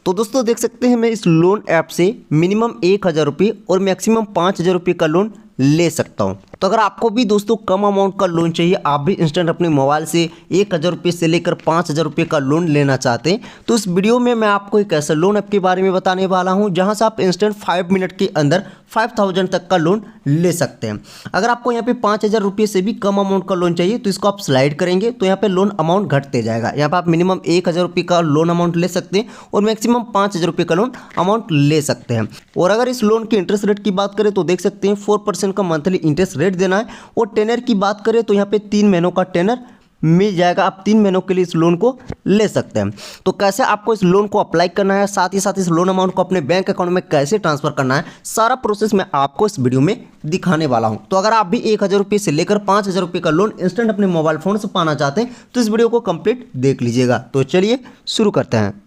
तो दोस्तों देख सकते हैं मैं इस लोन ऐप से मिनिमम 1,000 रुपये और मैक्सिमम 5,000 रुपये का लोन ले सकता हूं। तो अगर आपको भी दोस्तों कम अमाउंट का लोन चाहिए, आप भी इंस्टेंट अपने मोबाइल से 1,000 रुपये से लेकर 5,000 रुपये का लोन लेना चाहते हैं, तो इस वीडियो में मैं आपको एक ऐसा लोन ऐप के बारे में बताने वाला हूं जहां से आप इंस्टेंट 5 मिनट के अंदर 5,000 तक का लोन ले सकते हैं। अगर आपको यहाँ पे 5,000 रुपये से भी कम अमाउंट का लोन चाहिए तो इसको आप स्लाइड करेंगे तो यहाँ पे लोन अमाउंट घटते जाएगा। यहाँ पे आप मिनिमम 1,000 रुपये का लोन अमाउंट ले सकते हैं और मैक्सिमम 5,000 रुपये का लोन अमाउंट ले सकते हैं। और अगर इस लोन के इंटरेस्ट रेट की बात करें तो देख सकते हैं 4% का मंथली इंटरेस्ट रेट देना है। और टेनर की बात करें तो यहाँ पे 3 महीनों का टेनर मिल जाएगा, आप 3 महीनों के लिए इस लोन को ले सकते हैं। तो कैसे आपको इस लोन को अप्लाई करना है, साथ ही साथ इस लोन अमाउंट को अपने बैंक अकाउंट में कैसे ट्रांसफर करना है, सारा प्रोसेस मैं आपको इस वीडियो में दिखाने वाला हूं। तो अगर आप भी 1,000 रुपये से लेकर 5,000 रुपये का लोन इंस्टेंट अपने मोबाइल फोन से पाना चाहते हैं तो इस वीडियो को कंप्लीट देख लीजिएगा। तो चलिए शुरू करते हैं।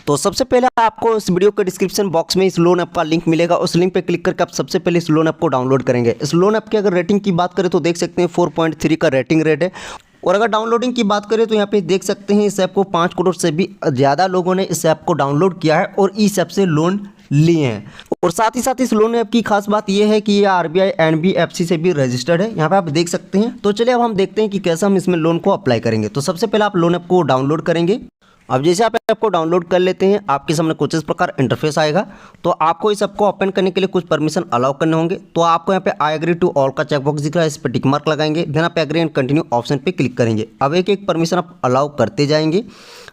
तो सबसे पहले आपको इस वीडियो के डिस्क्रिप्शन बॉक्स में इस लोन ऐप का लिंक मिलेगा, उस लिंक पे क्लिक करके आप सबसे पहले इस लोन ऐप को डाउनलोड करेंगे। इस लोन ऐप की अगर रेटिंग की बात करें तो देख सकते हैं 4.3 का रेटिंग रेट है। और अगर डाउनलोडिंग की बात करें तो यहाँ पे देख सकते हैं इस ऐप को 5 करोड़ से भी ज़्यादा लोगों ने इस ऐप को डाउनलोड किया है और इस ऐप से लोन लिए हैं। और साथ ही साथ इस लोन ऐप की खास बात यह है कि ये RBI NBFC से भी रजिस्टर्ड है, यहाँ पे आप देख सकते हैं। तो चलिए अब हम देखते हैं कि कैसे हम इसमें लोन को अप्लाई करेंगे। तो सबसे पहले आप लोन ऐप को डाउनलोड करेंगे। अब जैसे आप ऐप को डाउनलोड कर लेते हैं आपके सामने कुछ इस प्रकार इंटरफेस आएगा। तो आपको इस ऐप को ओपन करने के लिए कुछ परमिशन अलाउ करने होंगे। तो आपको यहाँ पे आई एग्री टू ऑल का चेकबॉक्स दिख रहा है, इस पर टिक मार्क लगाएंगे, देन आप एग्री एंड कंटिन्यू ऑप्शन पे क्लिक करेंगे। अब एक एक परमिशन आप अलाउ करते जाएंगे।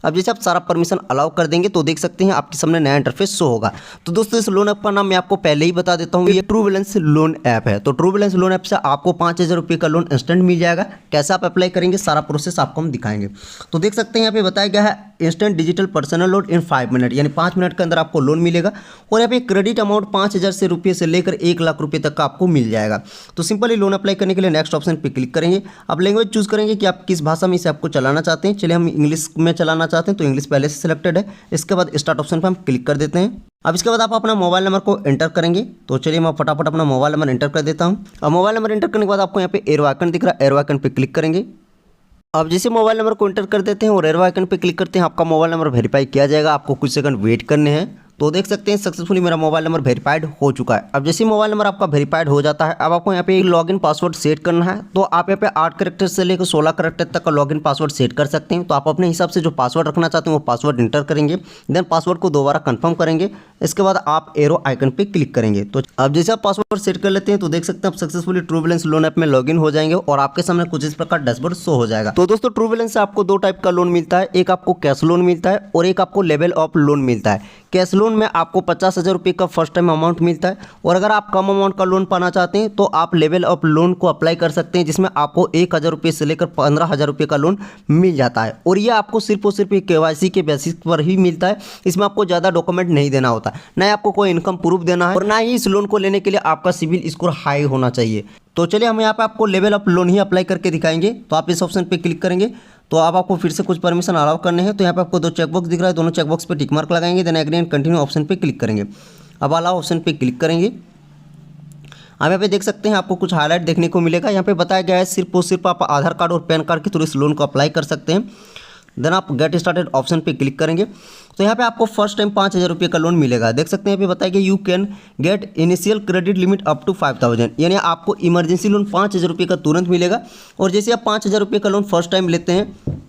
अब जैसे आप सारा परमिशन अलाउ कर देंगे तो देख सकते हैं आपके सामने नया इंटरफेस शो होगा। तो दोस्तों इस लोन ऐप का नाम मैं आपको पहले ही बता देता हूँ, ये ट्रू बैलेंस लोन ऐप है। तो ट्रू बैलेंस लोन ऐप से आपको 5,000 रुपये का लोन इंस्टेंट मिल जाएगा। कैसे आप अप्लाई करेंगे सारा प्रोसेस आपको हम दिखाएंगे। तो देख सकते हैं यहाँ पे बताया गया है instant digital personal loan in 5 minute, यानी 5 मिनट के अंदर आपको लोन मिलेगा। और यहाँ पे क्रेडिट अमाउंट 5,000 रुपये से लेकर 1,00,000 रुपये तक का आपको मिल जाएगा। तो सिंपली लोन अप्लाई करने के लिए नेक्स्ट ऑप्शन पे क्लिक करेंगे। अब लैंग्वेज चूज करेंगे कि आप किस भाषा में इस ऐप को चलाना चाहते हैं। चलिए हम इंग्लिश में चलाना चाहते हैं तो इंग्लिश पहले से सिलेक्टेड है। इसके बाद स्टार्ट ऑप्शन पर हम क्लिक कर देते हैं। अब इसके बाद आप अपना मोबाइल नंबर को एंटर करेंगे। तो चलिए मैं फटाफट अपना मोबाइल नंबर एंटर कर देता हूँ। अब मोबाइल नंबर एंटर करने के बाद आपको यहाँ पे एरो आइकन दिख रहा है, एरो आइकन पे क्लिक करेंगे। अब जैसे मोबाइल नंबर को एंटर कर देते हैं और एरो आइकन पे क्लिक करते हैं आपका मोबाइल नंबर वेरीफाई किया जाएगा। आपको कुछ सेकंड वेट करने हैं। तो देख सकते हैं सक्सेसफुली मेरा मोबाइल नंबर वेरीफाइड हो चुका है। अब जैसे मोबाइल नंबर आपका वेरीफाइड हो जाता है, अब आपको यहाँ पे एक लॉगिन पासवर्ड सेट करना है। तो आप यहाँ पे 8 कैरेक्टर से लेकर 16 कैरेक्टर तक का लॉगिन पासवर्ड सेट कर सकते हैं। तो आप अपने हिसाब से जो पासवर्ड रखना चाहते हैं वो पासवर्ड इंटर करेंगे, देन पासवर्ड को दोबारा कंफर्म करेंगे। इसके बाद आप एरो आइकन पे क्लिक करेंगे। तो अब जैसे आप पासवर्ड सेट कर लेते हैं तो देख सकते हैं आप successfully true balance loan app में लॉगिन हो जाएंगे और आपके सामने कुछ इस प्रकार डैशबोर्ड शो हो जाएगा। तो दोस्तों ट्रू बैलेंस से आपको 2 टाइप का लोन मिलता है, एक आपको कैश लोन मिलता है और एक आपको लेवल ऑफ लोन मिलता है। कैश लोन में आपको 50,000 रुपये का फर्स्ट टाइम अमाउंट मिलता है। और अगर आप कम अमाउंट का लोन पाना चाहते हैं तो आप लेवल ऑफ लोन को अप्लाई कर सकते हैं, जिसमें आपको 1,000 रुपये से लेकर 15,000 रुपये का लोन मिल जाता है। और ये आपको सिर्फ और सिर्फ KYC के बेसिस पर ही मिलता है। इसमें आपको ज़्यादा डॉक्यूमेंट नहीं देना होता, ना आपको कोई इनकम प्रूफ देना है और ना ही इस लोन को लेने के लिए आपका सिविल स्कोर हाई होना चाहिए। तो चलिए हम यहाँ पे आपको level of loan he apply करके दिखाएंगे। तो आप इस ऑप्शन पे क्लिक करेंगे तो अब आपको फिर से कुछ परमिशन अलाउ करने हैं। तो यहाँ पे आपको 2 चेकबॉक्स दिख रहा है, दोनों चेकबॉक्स पे टिक मार्क लगाएंगे, then agree and continue option पे क्लिक करेंगे। अब अलाउ ऑप्शन पे क्लिक करेंगे। अब यहाँ पे देख सकते हैं आपको कुछ हाईलाइट देखने को मिलेगा। यहाँ पे बताया गया है सिर्फ और सिर्फ आप आधार कार्ड और पैन कार्ड के थ्रू इस लोन को अप्लाई कर सकते हैं। देन आप गेट स्टार्टेड ऑप्शन पे क्लिक करेंगे। तो यहाँ पे आपको फर्स्ट टाइम 5,000 रुपये का लोन मिलेगा। देख सकते हैं यहाँ पे बताया गया you can get initial credit limit up to 5,000, यानी आपको इमरजेंसी लोन 5,000 रुपये का तुरंत मिलेगा। और जैसे आप 5,000 रुपये का लोन फर्स्ट टाइम लेते हैं,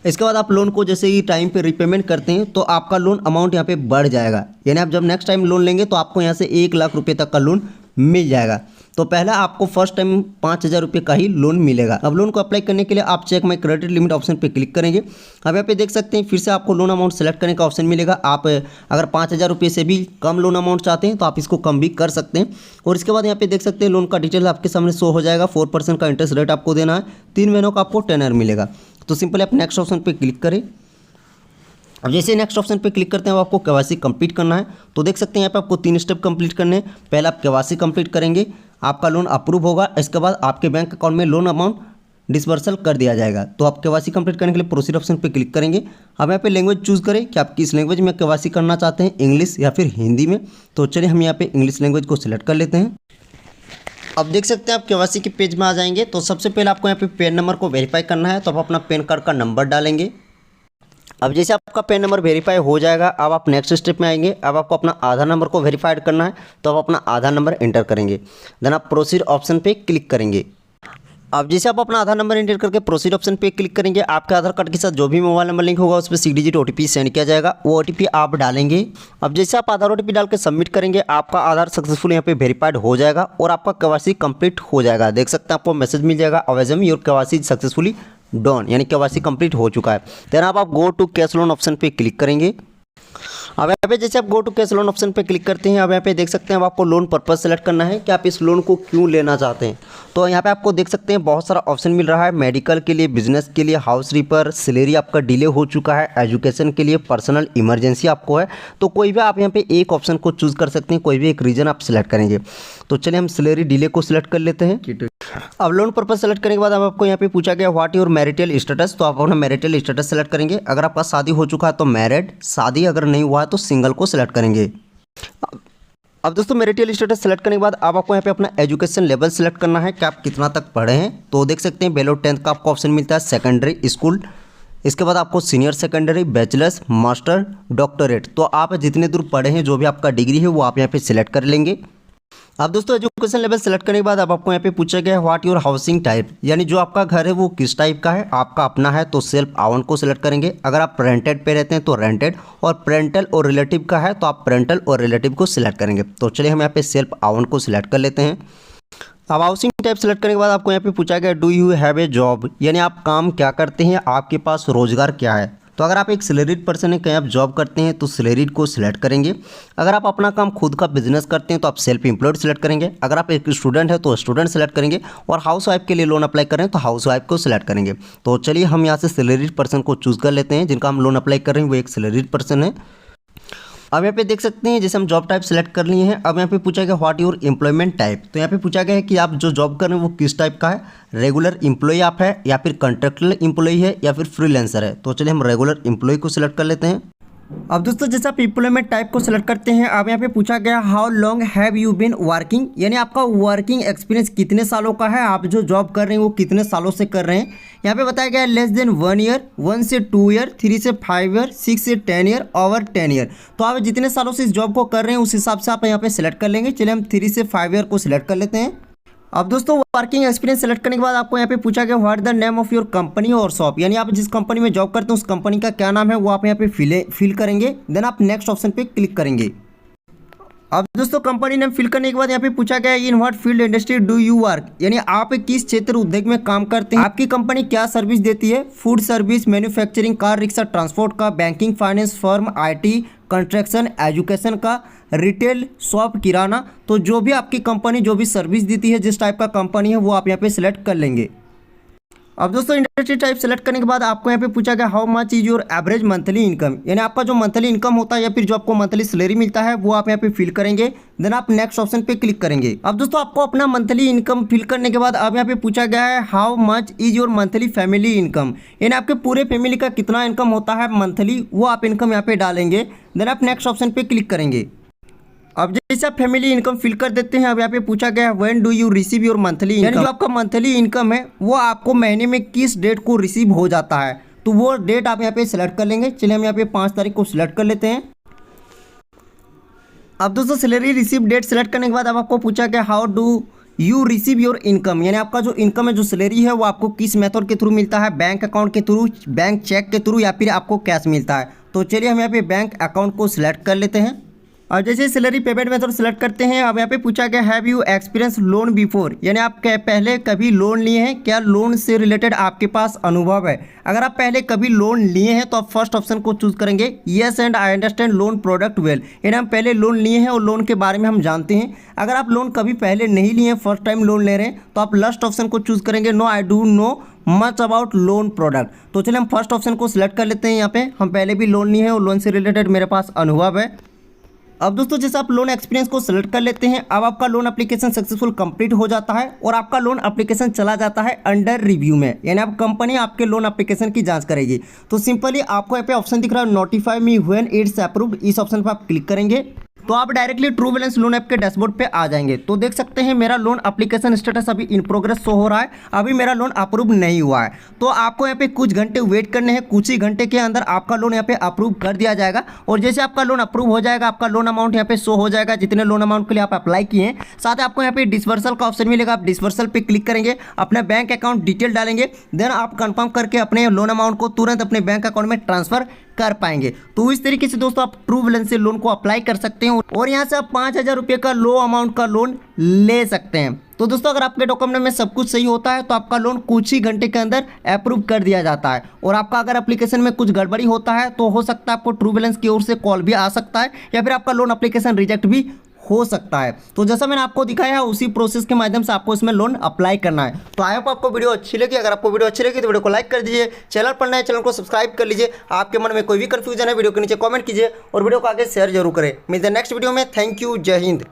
इसके बाद आप लोन को जैसे ही टाइम पे रिपेमेंट करते हैं तो आपका लोन अमाउंट यहाँ पे बढ़ जाएगा। यानी आप जब नेक्स्ट टाइम लोन लेंगे तो आपको यहाँ से 1,00,000 रुपये तक का लोन मिल जाएगा। तो पहला आपको फर्स्ट टाइम 5,000 रुपये का ही लोन मिलेगा। अब लोन को अप्लाई करने के लिए आप check my credit limit option पे क्लिक करेंगे। अब यहाँ पे देख सकते हैं फिर से आपको लोन अमाउंट सेलेक्ट करने का ऑप्शन मिलेगा। आप अगर 5,000 रुपये से भी कम लोन अमाउंट चाहते हैं तो आप इसको कम भी कर सकते हैं। और इसके बाद यहाँ पे देख सकते हैं लोन का डिटेल आपके सामने शो हो जाएगा। 4% का इंटरेस्ट रेट आपको देना है, 3 महीनों का आपको टेनर मिलेगा। तो सिंपली आप नेक्स्ट ऑप्शन पे क्लिक करें। अब जैसे नेक्स्ट ऑप्शन पे क्लिक करते हैं आपको KYC कंप्लीट करना है। तो देख सकते हैं यहाँ पे आपको 3 स्टेप कंप्लीट करने हैं। पहले आप KYC कंप्लीट करेंगे, आपका लोन अप्रूव होगा। इसके बाद आपके बैंक अकाउंट में लोन अमाउंट डिसबर्सल कर दिया जाएगा। तो आप KYC कंप्लीट करने के लिए प्रोसीड ऑप्शन पे क्लिक करेंगे। अब यहाँ पे लैंग्वेज चूज़ करें कि आप किस लैंग्वेज में KYC करना चाहते हैं, इंग्लिश या फिर हिंदी में। तो चलिए हम यहाँ पे इंग्लिश लैंग्वेज को सिलेक्ट कर लेते हैं। अब देख सकते हैं आप KYC के पेज में आ जाएंगे। तो सबसे पहले आपको यहाँ पे पैन नंबर को वेरीफाई करना है। तो आप अपना पैन कार्ड का नंबर डालेंगे। अब जैसे आपका पैन नंबर वेरीफाई हो जाएगा, अब आप नेक्स्ट स्टेप में आएंगे। अब आपको अपना आधार नंबर को वेरीफाइड करना है, तो आप अपना आधार नंबर एंटर करेंगे, देन आप प्रोसीड ऑप्शन पे क्लिक करेंगे। अब जैसे आप अपना आधार नंबर एंटर करके प्रोसीड ऑप्शन पे क्लिक करेंगे, आपके आधार कार्ड के साथ जो भी मोबाइल नंबर लिंक होगा उस पर 6 डिजिट OTP सेंड किया जाएगा, वो OTP आप डालेंगे। अब जैसे आप आधार OTP डाल के सबमिट करेंगे, आपका आधार सक्सेसफुल यहाँ पे वेरीफाइड हो जाएगा और आपका KYC कंप्लीट हो जाएगा। देख सकते हैं आपको मैसेज मिल जाएगा, awesome your KYC successfully done, यानी KYC कंप्लीट हो चुका है। देन आप go to cash loan option पे क्लिक करेंगे। अब यहाँ पे जैसे आप go to cash loan option पे क्लिक करते हैं, अब यहाँ पे देख सकते हैं अब आपको लोन पर्पस सेलेक्ट करना है कि आप इस लोन को क्यों लेना चाहते हैं। तो यहाँ पे आपको देख सकते हैं बहुत सारा ऑप्शन मिल रहा है, मेडिकल के लिए, बिजनेस के लिए, हाउस रिपेयर, सैलरी आपका डिले हो चुका है, एजुकेशन के लिए, पर्सनल इमरजेंसी आपको है। तो कोई भी आप यहाँ पे एक ऑप्शन को चूज़ कर सकते हैं, कोई भी एक रीजन आप सिलेक्ट करेंगे। तो चलिए हम सैलरी डिले को सिलेक्ट कर लेते हैं। अब लोन पर्पस सेलेक्ट करने के बाद अब आपको यहाँ पे पूछा गया व्हाट योर मैरिटल स्टेटस, तो आप अपना मैरिटल स्टेटस सेलेक्ट करेंगे। अगर आपका शादी हो चुका है तो मैरिड, शादी अगर नहीं हुआ है तो सिंगल को सिलेक्ट करेंगे। अब दोस्तों मैरिटल स्टेटस सेलेक्ट करने के बाद अब आपको यहाँ पे अपना एजुकेशन लेवल सेलेक्ट करना है कि आप कितना तक पढ़े हैं। तो देख सकते हैं बिलो 10th का आपको ऑप्शन मिलता है, सेकेंडरी स्कूल, इसके बाद आपको senior secondary, bachelors, master, doctorate. तो आप जितने दूर पढ़े हैं, जो भी आपका डिग्री है वो आप यहाँ पे सिलेक्ट कर लेंगे। अब दोस्तों एजुकेशन लेवल सेलेक्ट करने के बाद अब आपको यहाँ पे पूछा गया है व्हाट योर हाउसिंग टाइप, यानी जो आपका घर है वो किस टाइप का है। आपका अपना है तो सेल्फ ओन को सिलेक्ट करेंगे, अगर आप रेंटेड पे रहते हैं तो रेंटेड, और पेरेंटल और रिलेटिव का है तो आप पेरेंटल और रिलेटिव को सिलेक्ट करेंगे। तो चलिए हम यहाँ पे सेल्फ ओन को सिलेक्ट कर लेते हैं। अब हाउसिंग टाइप सेलेक्ट करने के बाद आपको यहाँ पे पूछा गया do you have a job, यानी आप काम क्या करते हैं, आपके पास रोजगार क्या है। तो अगर आप एक सैलरीड पर्सन है, कहीं आप जॉब करते हैं तो सैलरीड को सिलेक्ट करेंगे। अगर आप अपना काम खुद का बिजनेस करते हैं तो आप सेल्फ एम्प्लॉयड सिलेक्ट करेंगे। अगर आप एक स्टूडेंट है तो स्टूडेंट सेलेक्ट करेंगे, और हाउस वाइफ के लिए लोन अप्लाई करें तो हाउस वाइफ को सिलेक्ट करेंगे। तो चलिए हम यहाँ से सैलरीड पर्सन को चूज़ कर लेते हैं, जिनका हम लोन अप्लाई कर रहे हैं वो एक सैलरीड पर्सन है। अब यहाँ पे देख सकते हैं जैसे हम जॉब टाइप सेलेक्ट कर लिए हैं। अब यहाँ पे पूछा गया व्हाट योर एम्प्लॉयमेंट टाइप, तो यहाँ पे पूछा गया है कि आप जो जॉब कर रहे हैं वो किस टाइप का है, रेगुलर एम्प्लॉय आप है या फिर कॉन्ट्रैक्चुअल एम्प्लॉय है या फिर फ्रीलांसर है। तो चलिए हम रेगुलर एम्प्लॉय को सिलेक्ट कर लेते हैं। अब दोस्तों जैसे आप एम्प्लॉयमेंट टाइप को सिलेक्ट करते हैं, अब यहाँ पे पूछा गया how long have you been working, यानी आपका वर्किंग एक्सपीरियंस कितने सालों का है, आप जो जॉब कर रहे हैं वो कितने सालों से कर रहे हैं। यहाँ पे बताया गया है लेस देन 1 ईयर, 1 से 2 ईयर, 3 से 5 ईयर, 6 से 10 ईयर, ओवर 10 ईयर। तो आप जितने सालों से इस जॉब को कर रहे हैं उस हिसाब से आप यहाँ पे सिलेक्ट कर लेंगे। चलिए हम 3 से 5 ईयर को सिलेक्ट कर लेते हैं। अब दोस्तों वर्किंग एक्सपीरियंस सेलेक्ट करने के बाद आपको यहाँ पे पूछा गया what the name of your company और शॉप, यानी आप जिस कंपनी में जॉब करते हैं उस कंपनी का क्या नाम है वो आप यहाँ पे फिल करेंगे। देन आप नेक्स्ट ऑप्शन पे क्लिक करेंगे। अब दोस्तों कंपनी नेम फिल करने के बाद यहाँ पे पूछा गया in what field industry do you work, यानी आप किस क्षेत्र उद्योग में काम करते हैं, आपकी कंपनी क्या सर्विस देती है, food service, manufacturing, car, rickshaw, transport का, banking, finance firm, IT, construction, education का, रिटेल, शॉप, किराना। तो जो भी आपकी कंपनी जो भी सर्विस देती है, जिस टाइप का कंपनी है वो आप यहाँ पे सिलेक्ट कर लेंगे। अब दोस्तों इंडस्ट्री टाइप सेलेक्ट करने के बाद आपको यहाँ पे पूछा गया how much is your average monthly income, यानी आपका जो मंथली इनकम होता है या फिर जो आपको मंथली सैलरी मिलता है वो आप यहाँ पे फिल करेंगे। देन आप नेक्स्ट ऑप्शन पे क्लिक करेंगे। अब दोस्तों आपको अपना मंथली इनकम फिल करने के बाद अब यहाँ पे पूछा गया है how much is your monthly family income, यानी आपके पूरे फैमिली का कितना इनकम होता है मंथली, वो आप इनकम यहाँ पे डालेंगे। देन आप नेक्स्ट ऑप्शन पे क्लिक करेंगे। अब जैसे आप फैमिली इनकम फिल कर देते हैं, अब यहाँ पे पूछा गया है when do you receive your monthly income, यानी जो आपका मंथली इनकम है वो आपको महीने में किस डेट को रिसीव हो जाता है, तो वो डेट आप यहाँ पे सिलेक्ट कर लेंगे। चलिए हम यहाँ पे 5 तारीख को सिलेक्ट कर लेते हैं। अब दोस्तों सैलरी रिसीव डेट सेलेक्ट करने के बाद अब आपको पूछा गया how do you receive your income, यानी आपका जो इनकम है जो सैलरी है वो आपको किस मेथड के थ्रू मिलता है, बैंक अकाउंट के थ्रू, बैंक चेक के थ्रू या फिर आपको कैश मिलता है। तो चलिए हम यहाँ पे बैंक अकाउंट को सिलेक्ट कर लेते हैं। और जैसे सैलरी पेमेंट मेथड सेलेक्ट करते हैं, अब यहाँ पे पूछा गया have you experience loan before, यानी आप पहले कभी लोन लिए हैं क्या, लोन से रिलेटेड आपके पास अनुभव है। अगर आप पहले कभी लोन लिए हैं तो आप फर्स्ट ऑप्शन को चूज करेंगे, yes and I understand loan product well, यानी हम पहले लोन लिए हैं और लोन के बारे में हम जानते हैं। अगर आप लोन कभी पहले नहीं लिए हैं, फर्स्ट टाइम लोन ले रहे हैं, तो आप लास्ट ऑप्शन को चूज करेंगे, no I do know much about loan product. तो चलिए हम फर्स्ट ऑप्शन को सिलेक्ट कर लेते हैं। यहाँ पे हम पहले भी लोन लिए हैं और लोन से रिलेटेड मेरे पास अनुभव है। अब दोस्तों जैसे आप लोन एक्सपीरियंस को सिलेक्ट कर लेते हैं, अब आपका लोन एप्लीकेशन सक्सेसफुल कंप्लीट हो जाता है और आपका लोन एप्लीकेशन चला जाता है अंडर रिव्यू में, यानी अब कंपनी आपके लोन एप्लीकेशन की जांच करेगी। तो सिंपली आपको यहाँ पे ऑप्शन दिख रहा है notify me when it's approved, इस ऑप्शन पर आप क्लिक करेंगे। तो आप directly true balance loan app के डैशबोर्ड पे आ जाएंगे। तो देख सकते हैं मेरा लोन एप्लीकेशन स्टेटस अभी इन प्रोग्रेस शो हो रहा है, अभी मेरा लोन अप्रूव नहीं हुआ है। तो आपको यहाँ पे कुछ घंटे वेट करने हैं, कुछ ही घंटे के अंदर आपका लोन यहाँ पे अप्रूव कर दिया जाएगा। और जैसे आपका लोन अप्रूव हो जाएगा, आपका लोन अमाउंट यहाँ पे शो हो जाएगा, जितने लोन अमाउंट के लिए आप अप्लाई किए हैं। साथ ही आपको यहाँ पे डिसवर्सल का ऑप्शन मिलेगा, आप डिसवर्सल पे क्लिक करेंगे, अपना बैंक अकाउंट डिटेल डालेंगे, देन आप कंफर्म करके अपने लोन अमाउंट को तुरंत अपने बैंक अकाउंट में ट्रांसफर कर पाएंगे। तो इस तरीके से दोस्तों आप ट्रू बैलेंस से लोन को अप्लाई कर सकते हैं और यहाँ से आप 5,000 रुपये का लो अमाउंट का लोन ले सकते हैं। तो दोस्तों अगर आपके डॉक्यूमेंट में सब कुछ सही होता है तो आपका लोन कुछ ही घंटे के अंदर अप्रूव कर दिया जाता है। और आपका अगर एप्लीकेशन में कुछ गड़बड़ी होता है तो हो सकता है आपको ट्रू बैलेंस की ओर से कॉल भी आ सकता है या फिर आपका लोन एप्लीकेशन रिजेक्ट भी हो सकता है। तो जैसा मैंने आपको दिखाया है उसी प्रोसेस के माध्यम से आपको इसमें लोन अप्लाई करना है। तो आई होप आपको वीडियो अच्छी लगी। अगर आपको वीडियो अच्छी लगी तो वीडियो को लाइक कर दीजिए, चैनल पर नए चैनल को सब्सक्राइब कर लीजिए। आपके मन में कोई भी कंफ्यूजन है वीडियो के नीचे कमेंट कीजिए और वीडियो को आगे शेयर जरूर करें। मिलते हैं नेक्स्ट वीडियो में। थैंक यू, जय हिंद।